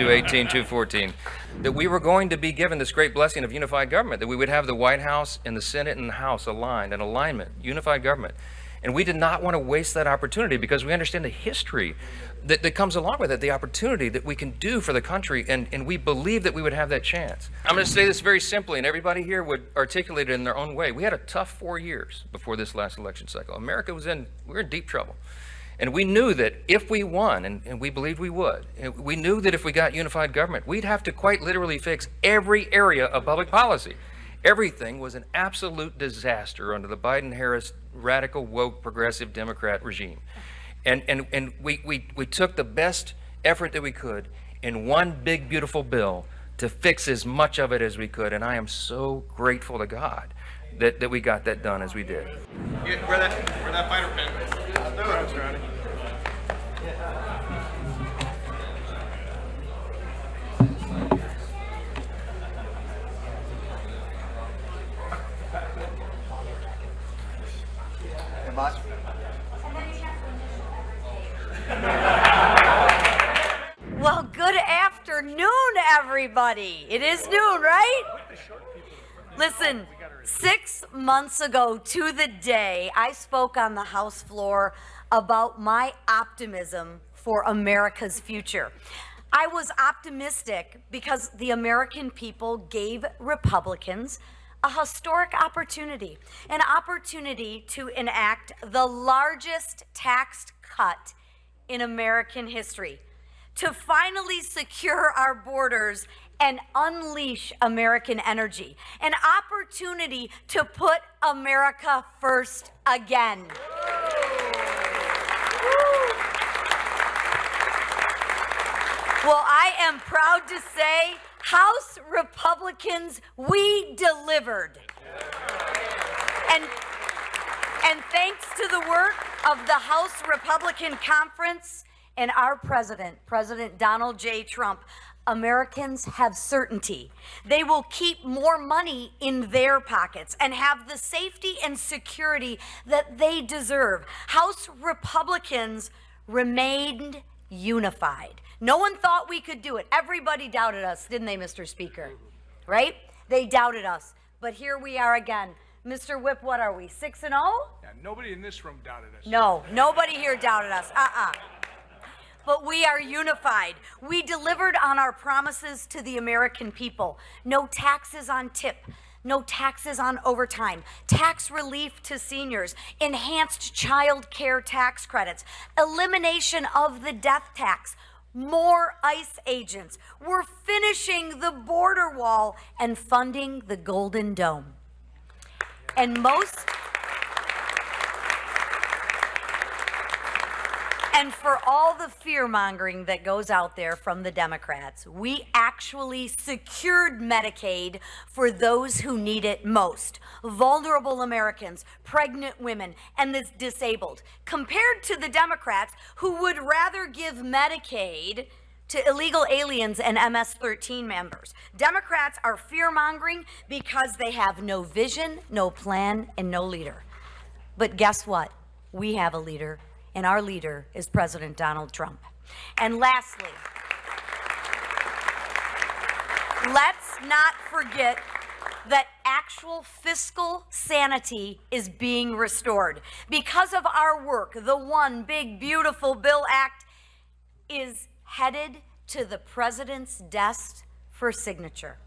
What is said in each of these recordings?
218, 214, that we were going to be given this great blessing of unified government, that we would have the White House and the Senate and the House aligned, in alignment, unified government. And we did not want to waste that opportunity because we understand the history that comes along with it, the opportunity that we can do for the country, and we believe that we would have that chance. I'm going to say this very simply, and everybody here would articulate it in their own way. We had a tough 4 years before this last election cycle. America we were in deep trouble. And we knew that if we won, and we believed we would, we knew that if we got unified government, we'd have to quite literally fix every area of public policy. Everything was an absolute disaster under the Biden-Harris radical, woke, progressive Democrat regime. And we took the best effort that we could in one big, beautiful bill to fix as much of it as we could. And I am so grateful to God that we got that done as we did. Where that fighter pin. I'll do it, Ronnie. Well, good afternoon, everybody. It is noon, right? Listen, 6 months ago to the day, I spoke on the House floor about my optimism for America's future. I was optimistic because the American people gave Republicans a historic opportunity, an opportunity to enact the largest tax cut in American history, to finally secure our borders and unleash American energy, an opportunity to put America first again. Well, I am proud to say, House Republicans, we delivered. And thanks to the work of the House Republican Conference and our president, President Donald J. Trump, Americans have certainty. They will keep more money in their pockets and have the safety and security that they deserve. House Republicans remained unified. No one thought we could do it. Everybody doubted us, didn't they, Mr. Speaker? Right? They doubted us. But here we are again. Mr. Whip, what are we, 6-0? Yeah, nobody in this room doubted us. No, nobody here doubted us. But we are unified. We delivered on our promises to the American people. No taxes on tip. No taxes on overtime, tax relief to seniors, enhanced child care tax credits, elimination of the death tax, more ICE agents. We're finishing the border wall and funding the Golden Dome. And for all the fear-mongering that goes out there from the Democrats, we actually secured Medicaid for those who need it most. Vulnerable Americans, pregnant women, and the disabled. Compared to the Democrats, who would rather give Medicaid to illegal aliens and MS-13 members. Democrats are fear-mongering because they have no vision, no plan, and no leader. But guess what? We have a leader. And our leader is President Donald Trump. And lastly, let's not forget that actual fiscal sanity is being restored. Because of our work, the One Big Beautiful Bill Act is headed to the president's desk for signature.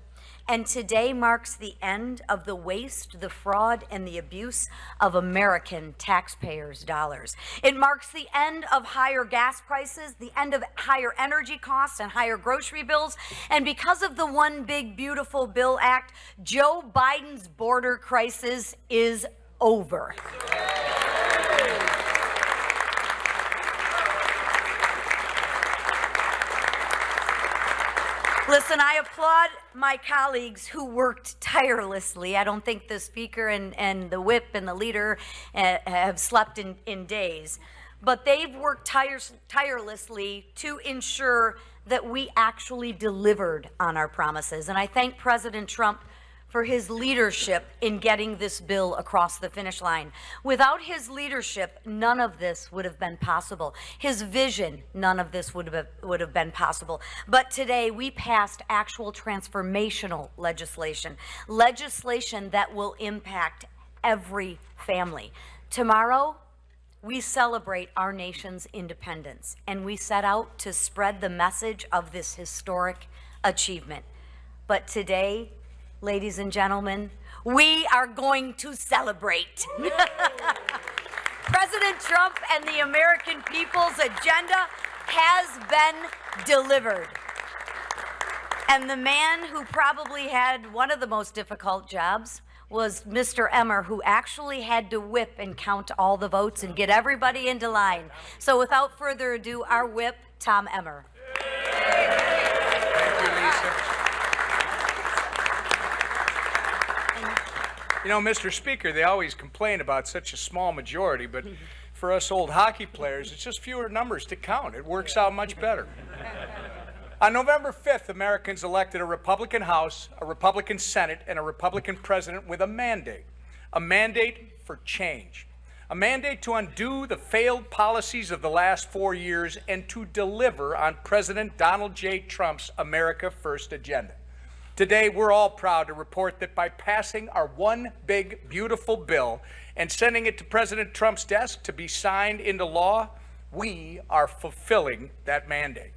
And today marks the end of the waste, the fraud, and the abuse of American taxpayers' dollars. It marks the end of higher gas prices, the end of higher energy costs and higher grocery bills. And because of the One Big Beautiful Bill Act, Joe Biden's border crisis is over. Listen, I applaud my colleagues who worked tirelessly. I don't think the Speaker and the Whip and the leader have slept in days. But they've worked tirelessly to ensure that we actually delivered on our promises. And I thank President Trump for his leadership in getting this bill across the finish line. Without his leadership, none of this would have been possible. His vision, none of this would have been possible. But today we passed actual transformational legislation, legislation that will impact every family. Tomorrow, we celebrate our nation's independence, and we set out to spread the message of this historic achievement. But today, ladies and gentlemen, we are going to celebrate. President Trump and the American people's agenda has been delivered. And the man who probably had one of the most difficult jobs was Mr. Emmer, who actually had to whip and count all the votes and get everybody into line. So without further ado, our whip, Tom Emmer. Thank you, Lisa. You know, Mr. Speaker, they always complain about such a small majority, but for us old hockey players, it's just fewer numbers to count. It works out much better. On November 5th, Americans elected a Republican House, a Republican Senate, and a Republican President with a mandate for change, a mandate to undo the failed policies of the last 4 years and to deliver on President Donald J. Trump's America First agenda. Today, we're all proud to report that by passing our one big, beautiful bill and sending it to President Trump's desk to be signed into law, we are fulfilling that mandate.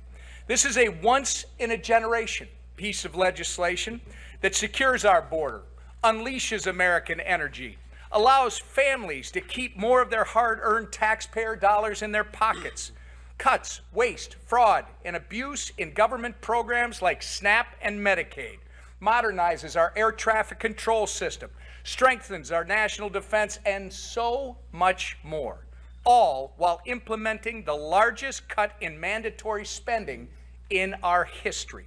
This is a once-in-a-generation piece of legislation that secures our border, unleashes American energy, allows families to keep more of their hard-earned taxpayer dollars in their pockets, cuts waste, fraud, and abuse in government programs like SNAP and Medicaid, modernizes our air traffic control system, strengthens our national defense, and so much more, all while implementing the largest cut in mandatory spending in our history.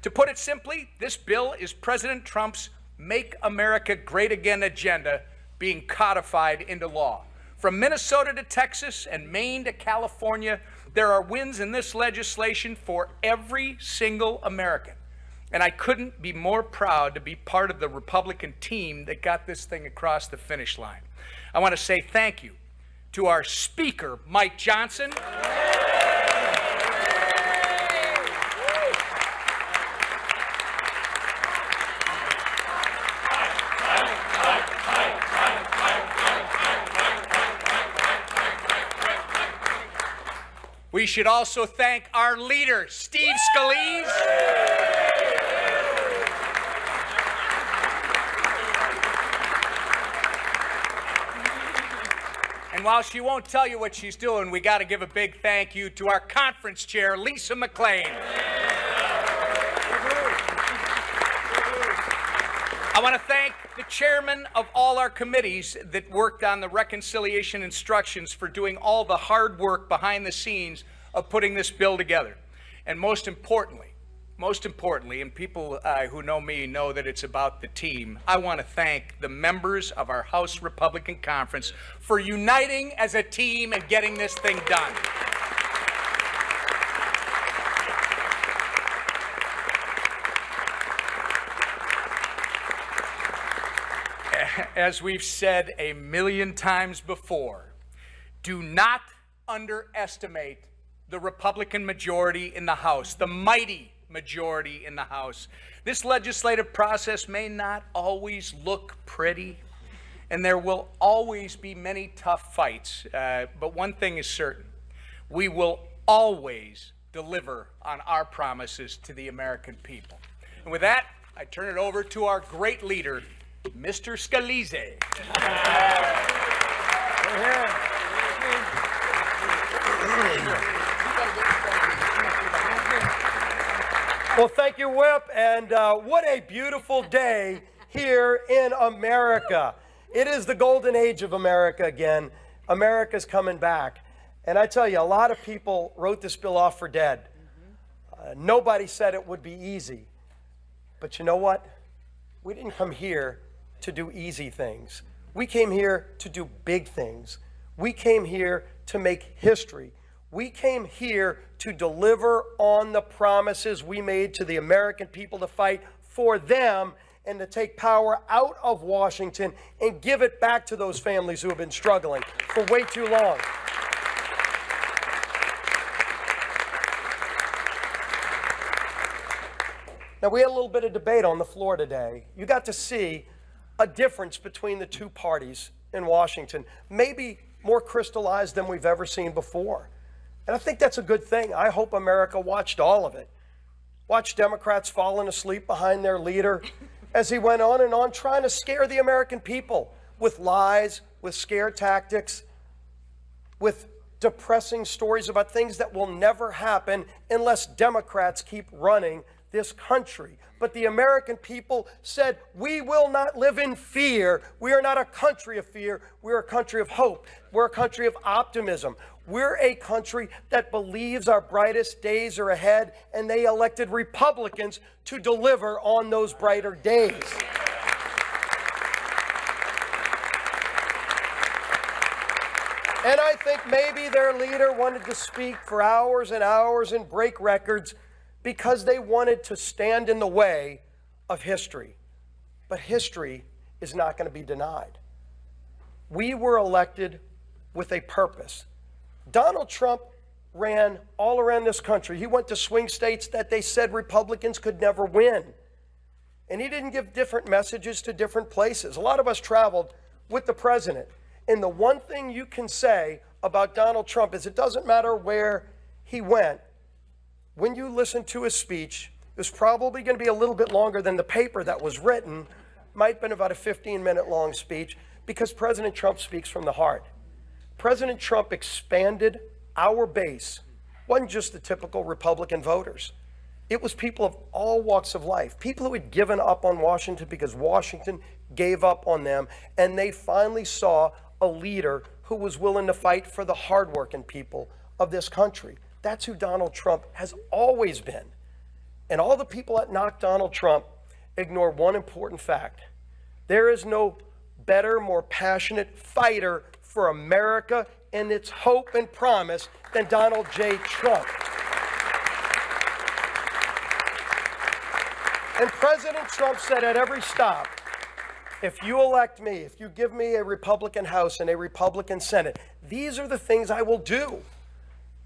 To put it simply, this bill is President Trump's Make America Great Again agenda being codified into law. From Minnesota to Texas and Maine to California, there are wins in this legislation for every single American. And I couldn't be more proud to be part of the Republican team that got this thing across the finish line. I want to say thank you to our Speaker, Mike Johnson. We should also thank our leader, Steve Scalise. And while she won't tell you what she's doing, we got to give a big thank you to our conference chair, Lisa McLean. I want to thank the chairman of all our committees that worked on the reconciliation instructions for doing all the hard work behind the scenes of putting this bill together. And most importantly, and people who know me know that it's about the team, I want to thank the members of our House Republican Conference for uniting as a team and getting this thing done. As we've said a million times before, do not underestimate the Republican majority in the House, the mighty majority in the House. This legislative process may not always look pretty, and there will always be many tough fights, but one thing is certain: we will always deliver on our promises to the American people. And with that, I turn it over to our great leader, Mr. Scalise. Well, thank you, Whip, and what a beautiful day here in America. It is the golden age of America again. America's coming back. And I tell you, a lot of people wrote this bill off for dead. Nobody said it would be easy. But you know what? We didn't come here to do easy things. We came here to do big things. We came here to make history. We came here to deliver on the promises we made to the American people to fight for them and to take power out of Washington and give it back to those families who have been struggling for way too long. Now, we had a little bit of debate on the floor today. You got to see a difference between the two parties in Washington, maybe more crystallized than we've ever seen before. And I think that's a good thing. I hope America watched all of it. Watched Democrats falling asleep behind their leader as he went on and on trying to scare the American people with lies, with scare tactics, with depressing stories about things that will never happen unless Democrats keep running this country. But the American people said, we will not live in fear. We are not a country of fear. We're a country of hope. We're a country of optimism. We're a country that believes our brightest days are ahead, and they elected Republicans to deliver on those brighter days. And I think maybe their leader wanted to speak for hours and hours and break records because they wanted to stand in the way of history. But history is not going to be denied. We were elected with a purpose. Donald Trump ran all around this country. He went to swing states that they said Republicans could never win. And he didn't give different messages to different places. A lot of us traveled with the president. And the one thing you can say about Donald Trump is it doesn't matter where he went. When you listen to his speech, it was probably going to be a little bit longer than the paper that was written. Might have been about a 15-minute long speech because President Trump speaks from the heart. President Trump expanded our base. It wasn't just the typical Republican voters. It was people of all walks of life, people who had given up on Washington because Washington gave up on them, and they finally saw a leader who was willing to fight for the hardworking people of this country. That's who Donald Trump has always been. And all the people that knock Donald Trump ignore one important fact. There is no better, more passionate fighter for America and its hope and promise than Donald J. Trump. And President Trump said at every stop, if you elect me, if you give me a Republican House and a Republican Senate, these are the things I will do.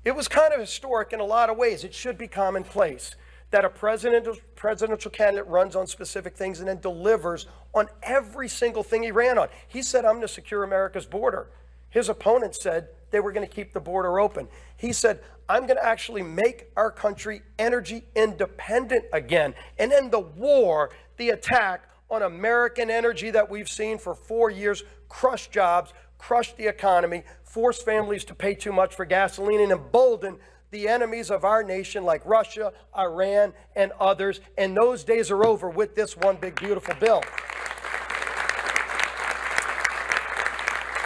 It was kind of historic in a lot of ways. It should be commonplace that a presidential candidate runs on specific things and then delivers on every single thing he ran on. He said, I'm going to secure America's border. His opponent said they were going to keep the border open. He said, I'm going to actually make our country energy independent again. And then the war, the attack on American energy that we've seen for 4 years, crushed jobs, crushed the economy, forced families to pay too much for gasoline, and emboldened the enemies of our nation like Russia, Iran, and others. And those days are over with this one big, beautiful bill.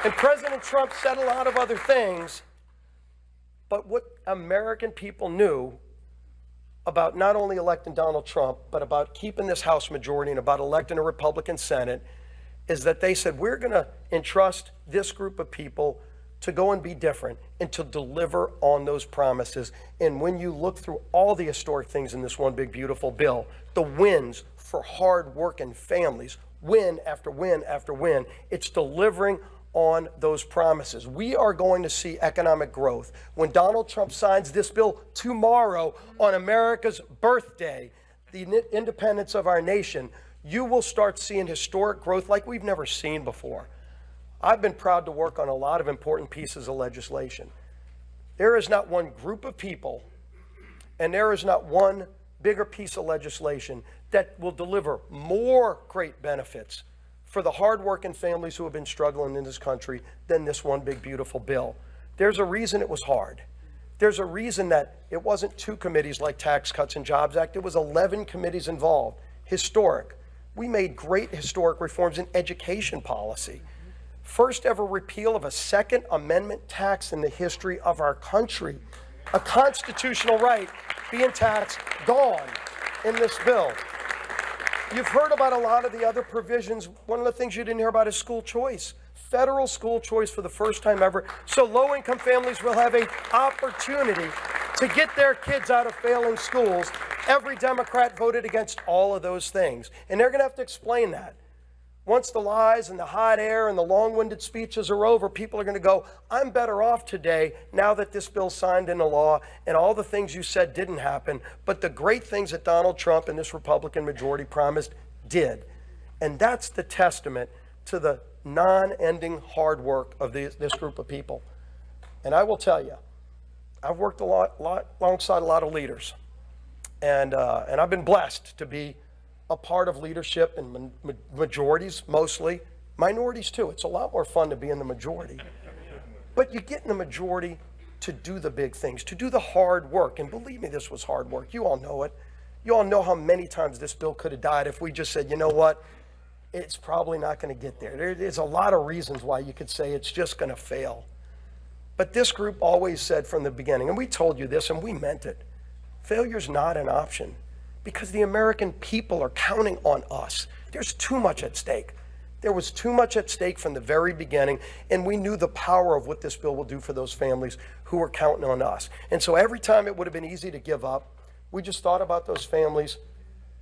And President Trump said a lot of other things, but what American people knew about not only electing Donald Trump, but about keeping this House majority and about electing a Republican Senate is that they said, we're going to entrust this group of people to go and be different and to deliver on those promises. And when you look through all the historic things in this one big, beautiful bill, the wins for hard-working families, win after win after win, it's delivering on those promises. We are going to see economic growth. When Donald Trump signs this bill tomorrow on America's birthday, the independence of our nation, you will start seeing historic growth like we've never seen before. I've been proud to work on a lot of important pieces of legislation. There is not one group of people, and there is not one bigger piece of legislation that will deliver more great benefits for the hardworking families who have been struggling in this country than this one big, beautiful bill. There's a reason it was hard. There's a reason that it wasn't 2 committees like Tax Cuts and Jobs Act. It was 11 committees involved. Historic. We made great historic reforms in education policy. First ever repeal of a Second Amendment tax in the history of our country. A constitutional right being taxed, gone in this bill. You've heard about a lot of the other provisions. One of the things you didn't hear about is school choice. Federal school choice for the first time ever. So low-income families will have an opportunity to get their kids out of failing schools Every Democrat voted against all of those things. And they're going to have to explain that. Once the lies and the hot air and the long-winded speeches are over, people are going to go, I'm better off today now that this bill's signed into law and all the things you said didn't happen, but the great things that Donald Trump and this Republican majority promised did. And that's the testament to the non-ending hard work of this group of people. And I will tell you, I've worked alongside a lot of leaders, and I've been blessed to be a part of leadership in majorities, mostly minorities too. It's a lot more fun to be in the majority. But you get in the majority to do the big things, to do the hard work. And believe me, this was hard work. You all know it. You all know how many times this bill could have died if we just said, you know what, it's probably not going to get there. There's a lot of reasons why you could say it's just going to fail. But this group always said from the beginning, and we told you this and we meant it, failure's not an option. Because the American people are counting on us. There's too much at stake. There was too much at stake from the very beginning, and we knew the power of what this bill will do for those families who were counting on us. And so every time it would have been easy to give up, we just thought about those families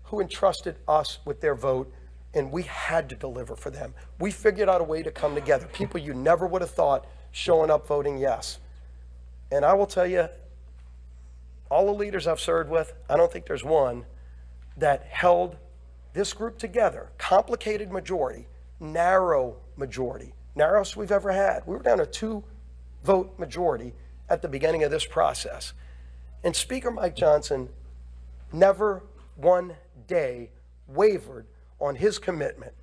who entrusted us with their vote, and we had to deliver for them. We figured out a way to come together. People you never would have thought showing up voting yes. And I will tell you, all the leaders I've served with, I don't think there's one that held this group together, complicated majority, narrow majority, narrowest we've ever had. We were down a 2-vote majority at the beginning of this process. And Speaker Mike Johnson never one day wavered on his commitment.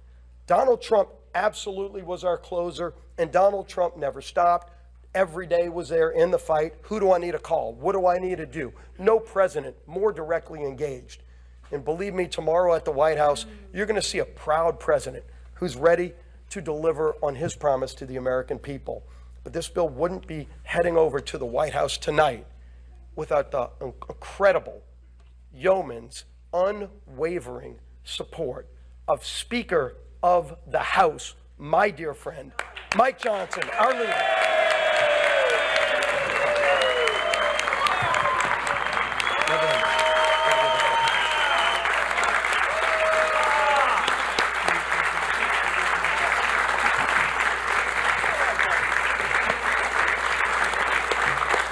Donald Trump absolutely was our closer, and Donald Trump never stopped. Every day was there in the fight. Who do I need to call? What do I need to do? No president more directly engaged. And believe me, tomorrow at the White House, you're going to see a proud president who's ready to deliver on his promise to the American people. But this bill wouldn't be heading over to the White House tonight without the incredible yeoman's unwavering support of Speaker of the House, my dear friend, Mike Johnson, our leader.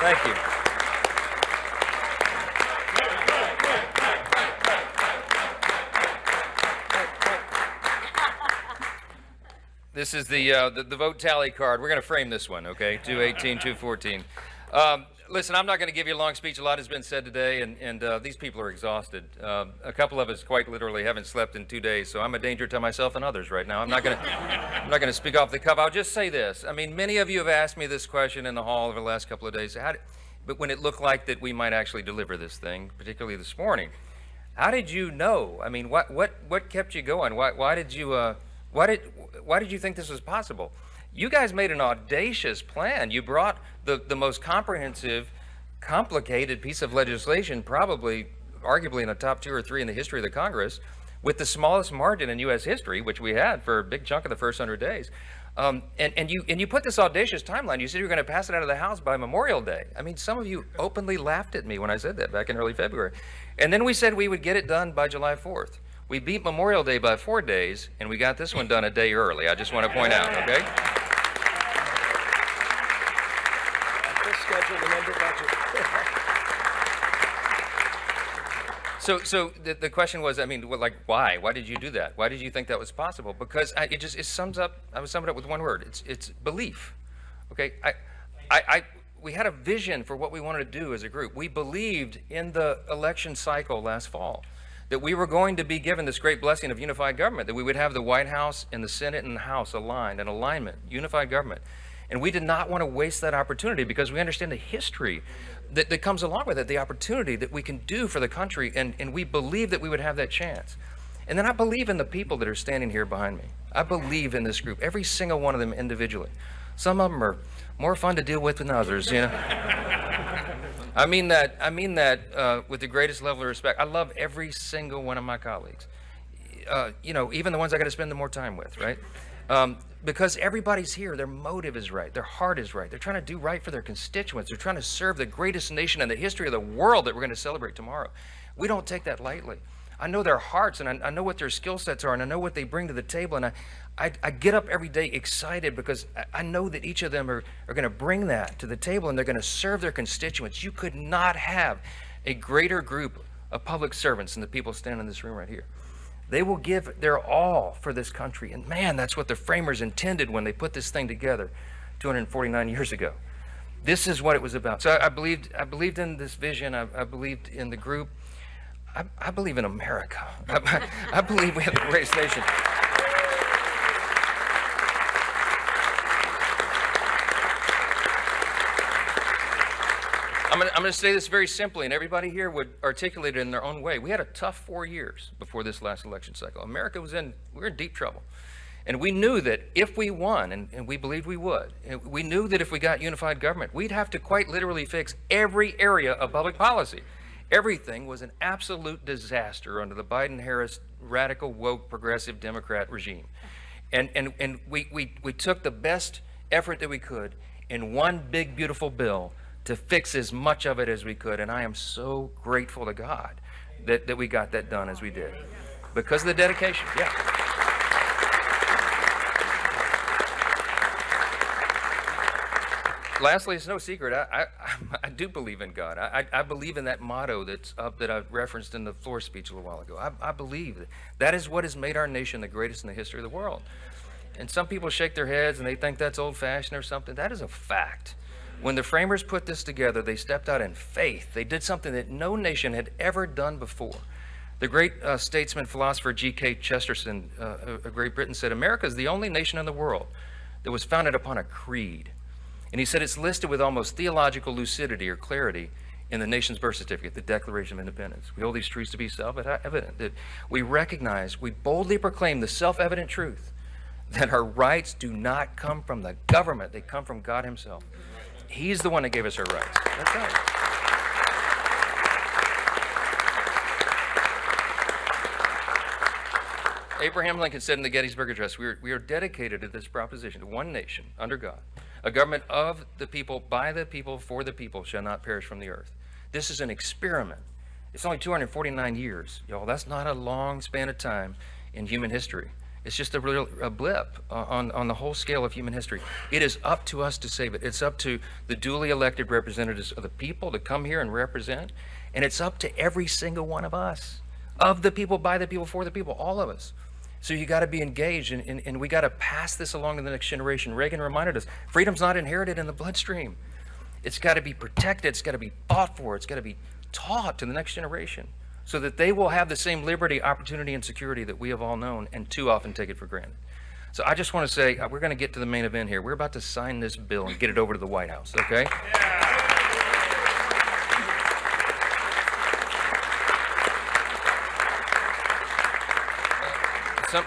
Thank you. This is the vote tally card. We're going to frame this one, okay? 218, 214. Listen, I'm not going to give you a long speech. A lot has been said today, and these people are exhausted. A couple of us quite literally haven't slept in 2 days, so I'm a danger to myself and others right now. I'm not going to speak off the cuff. I'll just say this. I mean, many of you have asked me this question in the hall over the last couple of days. But when it looked like that we might actually deliver this thing, particularly this morning, how did you know? I mean, what kept you going? Why did you think this was possible? You guys made an audacious plan. You brought the most comprehensive, complicated piece of legislation, probably, arguably in the top 2 or 3 in the history of the Congress, with the smallest margin in U.S. history, which we had for a big chunk of the first 100 days. And you put this audacious timeline. You said you were going to pass it out of the House by Memorial Day. I mean, some of you openly laughed at me when I said that back in early February. And then we said we would get it done by July 4th. We beat Memorial Day by 4 days, and we got this one done a day early. I just want to point out, okay? This schedule, remember budget. So the question was, I mean, like, why? Why did you do that? Why did you think that was possible? Because I would sum it up with one word. It's belief. Okay, we had a vision for what we wanted to do as a group. We believed in the election cycle last fall that we were going to be given this great blessing of unified government, that we would have the White House and the Senate and the House aligned, in alignment, unified government. And we did not want to waste that opportunity because we understand the history that comes along with it, the opportunity that we can do for the country, and we believe that we would have that chance. And then I believe in the people that are standing here behind me. I believe in this group, every single one of them individually. Some of them are more fun to deal with than others, you know. I mean that with the greatest level of respect. I love every single one of my colleagues. You know, even the ones I got to spend the more time with, right? Because everybody's here, their motive is right, their heart is right. They're trying to do right for their constituents. They're trying to serve the greatest nation in the history of the world that we're going to celebrate tomorrow. We don't take that lightly. I know their hearts, and I know what their skill sets are, and I know what they bring to the table, and I get up every day excited because I know that each of them are going to bring that to the table, and they're going to serve their constituents. You could not have a greater group of public servants than the people standing in this room right here. They will give their all for this country, and man, that's what the framers intended when they put this thing together 249 years ago. This is what it was about. So I believed in this vision. I believed in the group. I believe in America. I believe we have the greatest nation. I'm going to say this very simply, and everybody here would articulate it in their own way. We had a tough 4 years before this last election cycle. America we were in deep trouble. And we knew that if we won, and we believed we would, we knew that if we got unified government, we'd have to quite literally fix every area of public policy. Everything was an absolute disaster under the Biden-Harris radical, woke, progressive Democrat regime. And we took the best effort that we could in one big, beautiful bill to fix as much of it as we could. And I am so grateful to God that we got that done as we did. Because of the dedication, yeah. Lastly, it's no secret, I do believe in God. I believe in that motto that I referenced in the floor speech a little while ago. I believe that is what has made our nation the greatest in the history of the world. And some people shake their heads and they think that's old-fashioned or something. That is a fact. When the framers put this together, they stepped out in faith. They did something that no nation had ever done before. The great statesman, philosopher G.K. Chesterton of Great Britain said, America is the only nation in the world that was founded upon a creed. And he said it's listed with almost theological lucidity or clarity in the nation's birth certificate, the Declaration of Independence. We hold these truths to be self-evident, that we recognize, we boldly proclaim the self-evident truth that our rights do not come from the government, they come from God himself. He's the one that gave us our rights. That's right. Abraham Lincoln said in the Gettysburg Address, we are dedicated to this proposition, to one nation, under God. A government of the people, by the people, for the people shall not perish from the earth. This is an experiment. It's only 249 years, y'all. That's not a long span of time in human history. It's just a blip on the whole scale of human history. It is up to us to save it. It's up to the duly elected representatives of the people to come here and represent. And it's up to every single one of us. Of the people, by the people, for the people, all of us. So you got to be engaged, and we got to pass this along to the next generation. Reagan reminded us, freedom's not inherited in the bloodstream. It's got to be protected. It's got to be fought for. It's got to be taught to the next generation so that they will have the same liberty, opportunity, and security that we have all known and too often take it for granted. So I just want to say, we're going to get to the main event here. We're about to sign this bill and get it over to the White House, okay?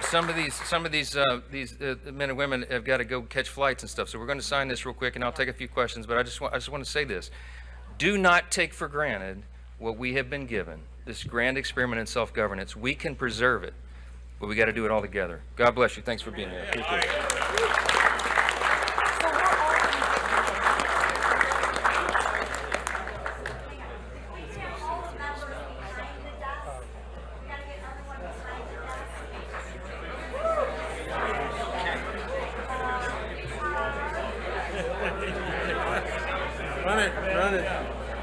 Some of these men and women have got to go catch flights and stuff. So we're going to sign this real quick, and I'll take a few questions. But I just want to say this: do not take for granted what we have been given. This grand experiment in self-governance. We can preserve it, but we got to do it all together. God bless you. Thanks for being here. Appreciate it.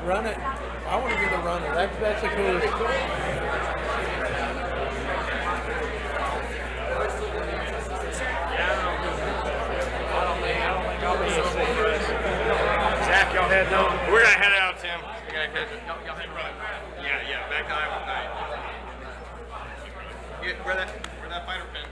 Run it. I want to be the runner. That's the coolest. Zach, y'all head no. We're gonna head out, Tim. Y'all head run. Yeah. Back to Iowa. Where that fighter pin?